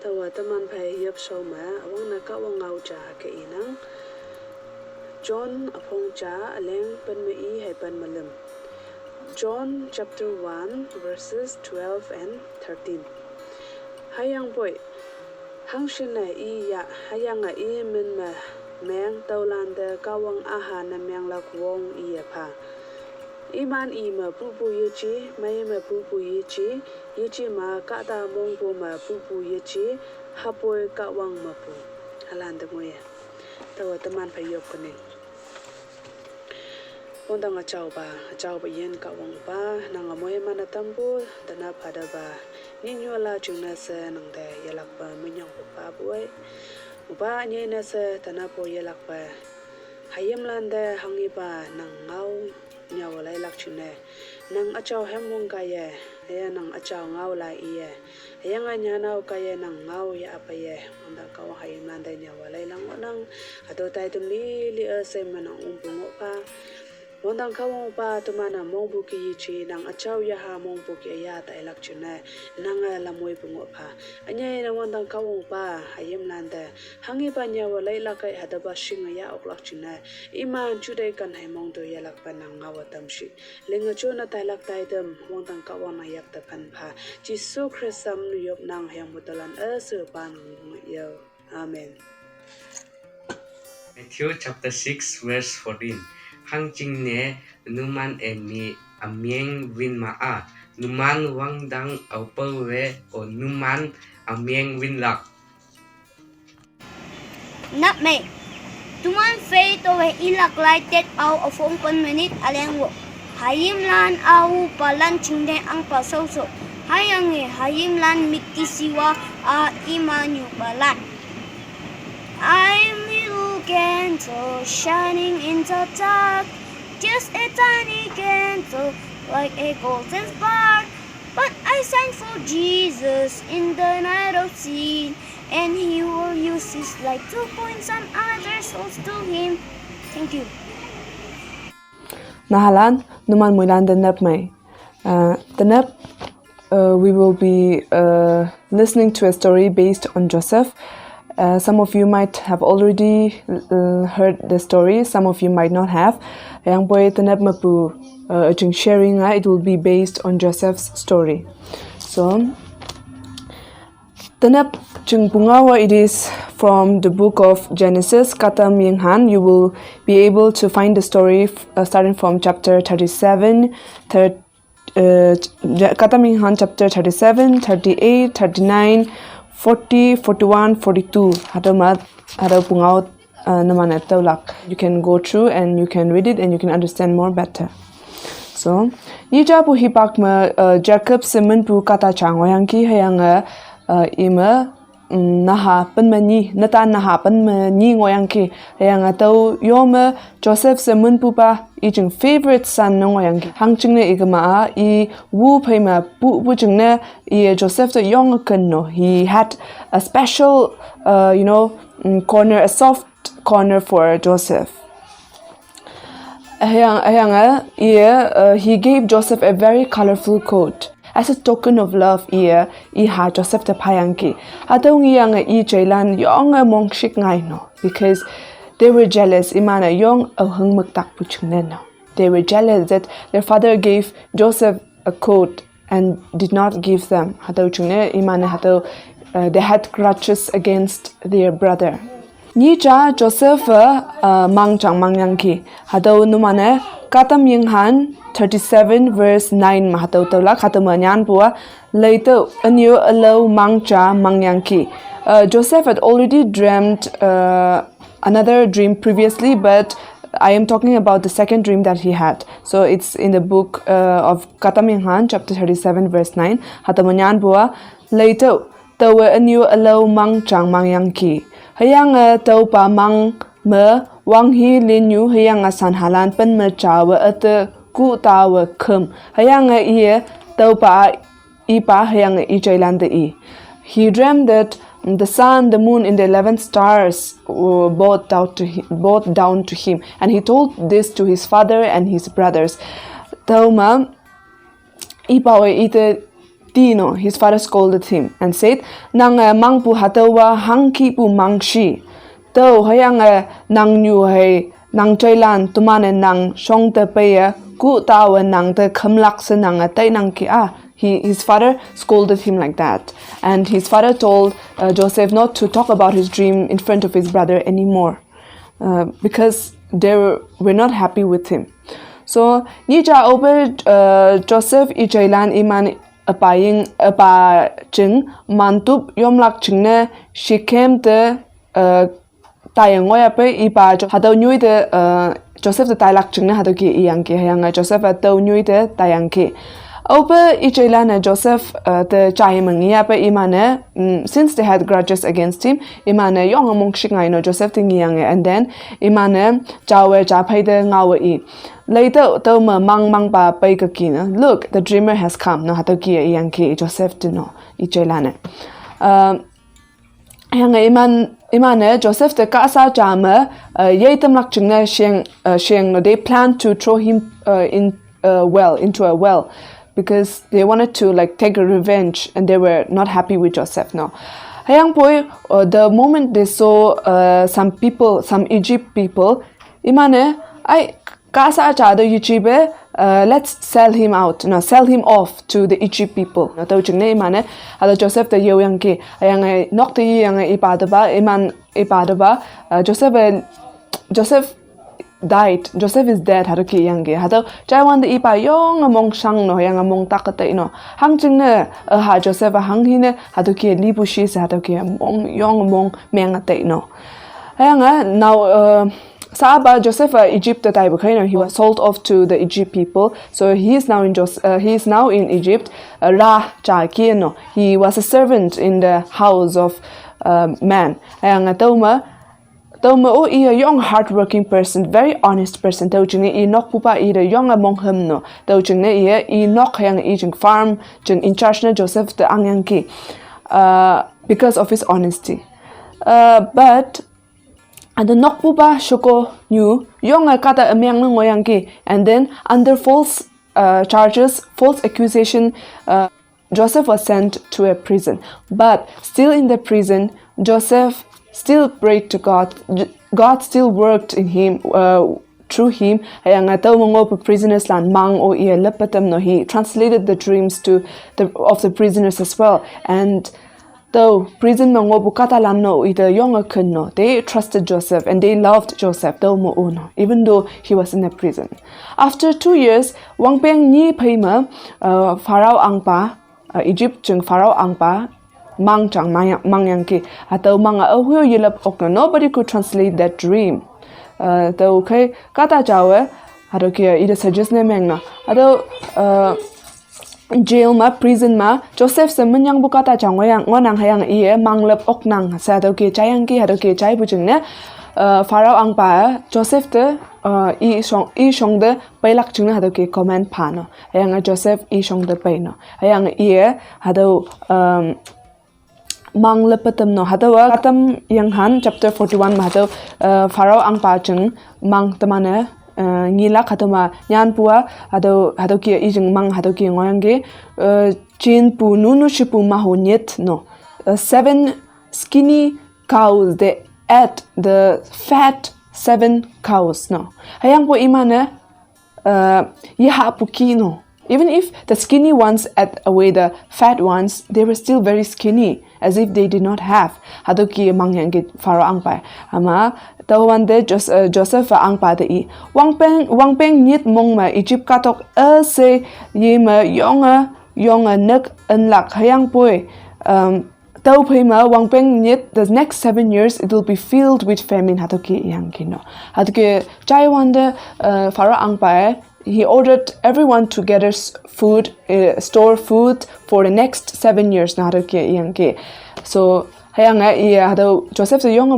tawa taman phai yop shoma awang na ka wang ngau cha ke inang John apong cha aleng pan me I hai pan malam. John chapter 1 verses 12 and 13. Hayang boy hang shina I ya hayang a I min ma meng taulanda kawang aha na meng lak wong I pa. Iman I ma pupu yichi mai ma pupu yichi yichi ma ka ta mong po ma pupu yichi hapoy kawang ma pu. Halanda mo ya. Tawa taman phai yop kaning. Pondang acaw ba yen kawang ba nang amoy manatambo dana pada ba ninyo la jungna sa nang da yalak ba minyong pa boy uba nye na sa tanapo yalak ba hayam landa hangi ba nang ngau nyawalay lak chune nang acaw hemong kaya aya nang acaw ngau la iye aya nga nyanaw kaya nang ngau ya apa ye onda kaw hayam landa nyawalay lang nang ato tay tumili asay manang umbungo pa Wandang kawang pa tumana mongbu ki yichi nang acaw yaha mongbu ki ayata ilak chune nang lamoy bungo pa. Anyay na wandang kawang pa hayim landa hangi pa niya walay lakay hadaba shinga ya oklak chune iman chuday kan hay mongdo yalak pa nang ngawatam shi. Linga chuna taylak taydam wandang kawang na yak tapan pa. Jisu Krisam nuyop nang hayang mutalan asur pa nang yaw. Amen. Matthew chapter 6 verse 14. Hang ching ne numan emi amieng win maa numan wang dang aupo we o numan amieng win lak. Nap me. Tuman fei to we ilak lighted out of 1 minute aleng wo. Hayim lan au palan ching de ang pasoso. Hayang e hayim lan mikti siwa a imanyu balan. I'm little candle shining in the dark, just a tiny candle like a golden spark. But I shine for Jesus in the night of sin, and He will use His light to point some other souls to Him. Thank you. Nahalan numan mulan denap mai. Denap we will be listening to a story based on Joseph. Some of you might have already heard the story, some of you might not have. Yang boy tenap mapu sharing it will be based on Joseph's story. So tenap chung pungawa it is from the book of Genesis kata minghan. You will be able to find the story starting from chapter 37, kata minghan chapter 37, 38, 39, 40, 41, 42. You can go through and you can read it and you can understand more better. So, Nija pu hipak ma Jacob Simon pu kata changoyang ki hayang ima naha penmani natan naha penmani ngoyang ki hayang atau yoma Joseph Simon pu pa ijing favorite son ngoyang ki hangching ne igama I wu pema pu jingne I Joseph the young no he had a special corner, a soft corner for Joseph. He gave Joseph a very colorful coat as a token of love. Iha Joseph the payanki. Atong yang jailan yong mong shik ngai no because they were jealous. Imana yong ahung muktak puchuneno. They were jealous that their father gave Joseph a coat and did not give them. They had grudges against their brother. Nija Joseph mangchang mangyangki hadaw numane katam yinghan 37 verse 9 mahataw tawla katamanyan pua later anyo alo mangcha mangyangki. Joseph had already dreamt another dream previously, but I am talking about the second dream that he had. So it's in the book of Katam Yinghan chapter 37 verse 9 hatamanyan pua later tawa anyo alo mangchang mangyangki. Hayang tau pa mang me wang hi linyu hayang san halan pen me chawa at ku tawa kum hayang tau pa ipa hayang jailan de. He dreamed that the sun, the moon, and the 11 stars bowed down to him, and he told this to his father and his brothers. Tau ma ipa ite 50 no, his father scolded him and said, "Nang mang pu hatawa hang ki pu mang shi. Tau hayang nang nyu hay nang chailan tumane nang shong te pe ku tawa nang te khamlak se nang tai nang ki a." His father scolded him like that, and his father told Joseph not to talk about his dream in front of his brother anymore, because they were not happy with him. So ni cha over Joseph I Jailan iman apa ching mantup yomlak chingne she came the tayangoya pe ipa hadaw nyui de Joseph the tailak chingne hadaw ki iyang ki hayang Joseph ataw nyui de tayang ki over I Jailan Joseph the chaimangia pe imane since they had grudges against him imane yong among shingai no Joseph tingiang and then imane chawe cha phai de ngawa I later to mang pa pai ka kina look the dreamer has come no hataw ki iyang ki Joseph to no I Jailan hayang imane Joseph the ka sa chama yaitam lak chingna sheng no they planned to throw him into a well because they wanted to like take a revenge and they were not happy with Joseph now. Hayang boy, the moment they saw some Egypt people, imane I kasa cha the Egypt let's sell him off to the Egypt people. Na tau ching ne imane ada Joseph the yoyang ki hayang nok the yang ipadaba iman ipadaba Joseph died. Joseph is dead. Hado ki yang ge. Hado Jaiwan de ipa yong among shang no yang among takata ino. Hang jing ne ha Joseph hang hine hado ki libu shi se hado ki among yong among mengate ino. Hayang now Saba Joseph Egypt that he was sold off to the Egypt people. So he is now in Egypt. Ra cha ki no. He was a servant in the house of man. Hayang Toma I a young hardworking person, very honest person. Tau ching I nok pupa I the young among him no. Tau ching I nok yang I jing farm jing in charge na Joseph the angyang ki, because of his honesty. But and the nok pupa shoko new young kata amyang ng ngoyang ki, and then under false charges, false accusation, Joseph was sent to a prison. But still in the prison, Joseph still prayed to God. God still worked in him, through him. Hayang ataw mga prisoners lan mang o iya lepatam no. He translated the dreams of the prisoners as well. And though prison mga bukata lan no ita yong kun no, they trusted Joseph and they loved Joseph though mo uno, even though he was in a prison. After 2 years, wang peng ni paima Pharaoh angpa Egypt jeng Pharaoh angpa mang yang ki atau mga ahuyo yilap okno. Nobody could translate that dream. Tau kay kata jawe hado kia ida suggest na meng na atau jail ma prison ma Joseph sa menyang bukata jang ngonang hayang iye manglap oknang sa hado kia chayang ki hado kia chay bujeng na Pharaoh ang pa Joseph de I shong de pailak chung na hado kia comment pa no hayang Joseph I shong de pay no hayang iye hado mang lepatam no hadawa katam yang han chapter 41 ma hadaw Pharaoh ang pacheng mang tamane ngila khatama nyan puwa hadaw ki ijeng mang hadaw ki ngoyang ge chin pu nunu shipu ma ho nyet no 7 skinny cows they ate the fat 7 cows no hayang po imane yaha pukino. Even if the skinny ones ate away the fat ones, they were still very skinny, as if they did not have. Hadoki mangyang git Pharaoh angpa. Ama tawan de Joseph angpa de I. Wang peng nit mong ma Egypt katok se yema yonga nek unlak hayang boy. Tau pema wang peng nit the next 7 years it will be filled with famine hadoki yang kino. Hadoki chai wande Pharaoh angpa. He ordered everyone to gather food, store food for the next 7 years. So, Joseph the younger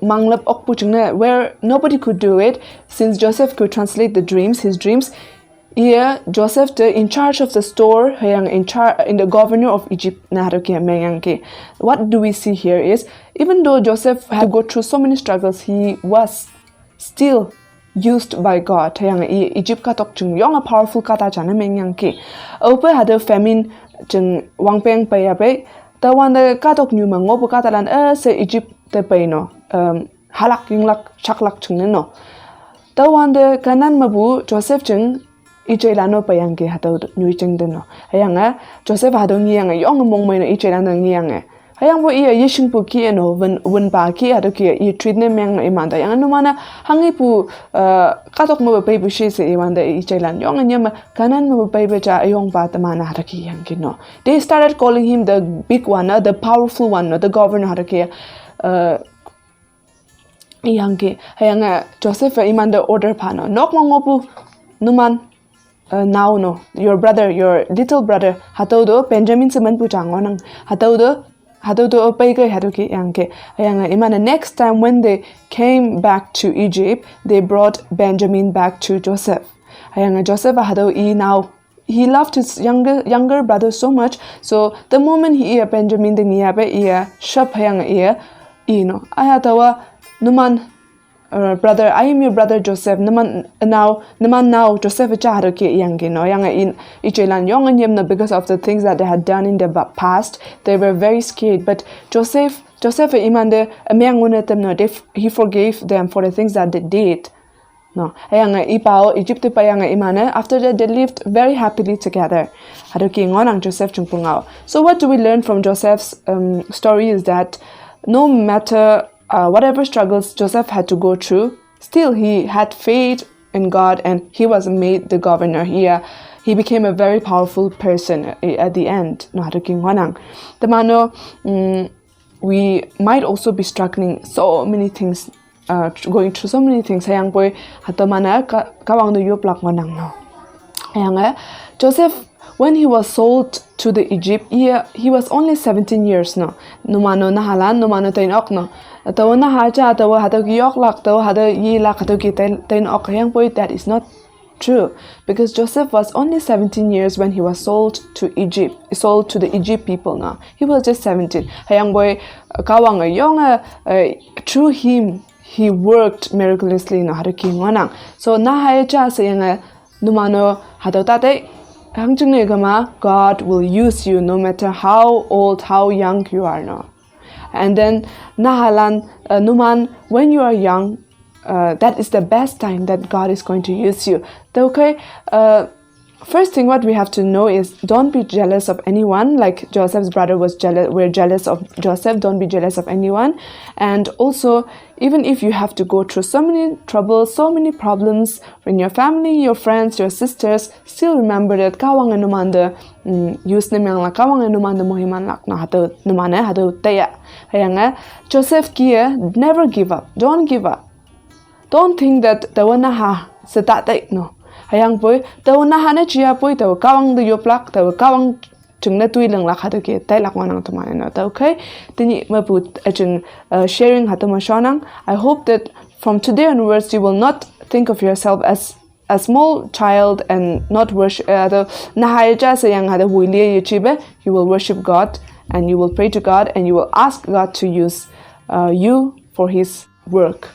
manglap okpuchung where nobody could do it, since Joseph could translate his dreams. Joseph in charge of the store, in the governor of Egypt. What do we see here is, even though Joseph had to go through so many struggles, he was still used by God yang Egypt ka tok chung yong a powerful kata chana meng yang ki ope hade famine chung wangpeng pa ya pe ta wan de ka tok nyu ma ngopu kata lan se Egypt te pe no halak yinglak chaklak chung no ta wan de kanan mabu Joseph chung Ijelano pa yang ki hataw nyu chung de no hayanga Joseph hado ngi yang yong mong mai no Ijelano ngi yang hayang bo iya yishing pu ki no wen ba ki hado ki I treat ne meng no imanda yang no mana hangi pu ka tok mo pe bu shi se imanda Ijelan yong nyama kanan mo pe be cha yong ba ta mana hado ki yang ki no they started calling him the big one the powerful one the governor hado ki yang ki hayanga Joseph imanda order pa no nok mo ngopu numan now no your little brother hataw do Benjamin seman pu changon nang hataw do pai kai hadu ki yang ke yang imana next time when they came back to Egypt they brought Benjamin back to Joseph yang Joseph hataw now he loved his younger brother so much so the moment he Benjamin de ngia be shop yang no ayatawa numan brother I am your brother Joseph naman now Joseph cha hado ki yang no yang in Ichelan yong anyem na because of the things that they had done in the past they were very scared but Joseph imande amyang unetem no he forgave them for the things that they did no yang ipao Egypt pa yang imane after that they lived very happily together hado ki ngonang Joseph chungpungao so what do we learn from Joseph's story is that no matter whatever struggles Joseph had to go through, still he had faith in God and he was made the governor. He became a very powerful person at the end. The mano, we might also be struggling so many things, going through so many things. Hayang boy hatamana kawang do yoplak manang no. Hayang Joseph. When he was sold to the Egypt, he was only 17 years no. Numano nahalan, numano tain ok no. Tawa na haja, tawa hado ki yok lak, tawa hado yi lak, hado ki tain ok. Yang boy, that is not true. Because Joseph was only 17 years when he was sold to the Egypt people now. He was just 17. Hayang boy, kawang yong through him, he worked miraculously no hado ki ngonang. So na haja sayang numano hado tate. God will use you no matter how old, how young you are now. And then nahalan numan when you are young, that is the best time that God is going to use you. Okay, first thing what we have to know is don't be jealous of anyone. Like Joseph's brother was jealous. We're jealous of Joseph. Don't be jealous of anyone. And also, even if you have to go through so many troubles, so many problems in your family, your friends, your sisters, still remember that kawang anumanda use nemang la kawang anumanda mohiman lak na hatu numane hatu taya. Hayanga Joseph kia never give up. Don't give up. Don't think that tawana ha setate no. Hayang boy taw na hana chia boy taw kawang de yoplak taw kawang chungna tui lang lak hatu ki tai lak wanang tumana na ta okay tini maput achung sharing hatuma shonang I hope that from today onwards you will not think of yourself as a small child and not worship na haja sayang hada huili yichibe you will worship God and you will pray to God and you will ask God to use you for his work.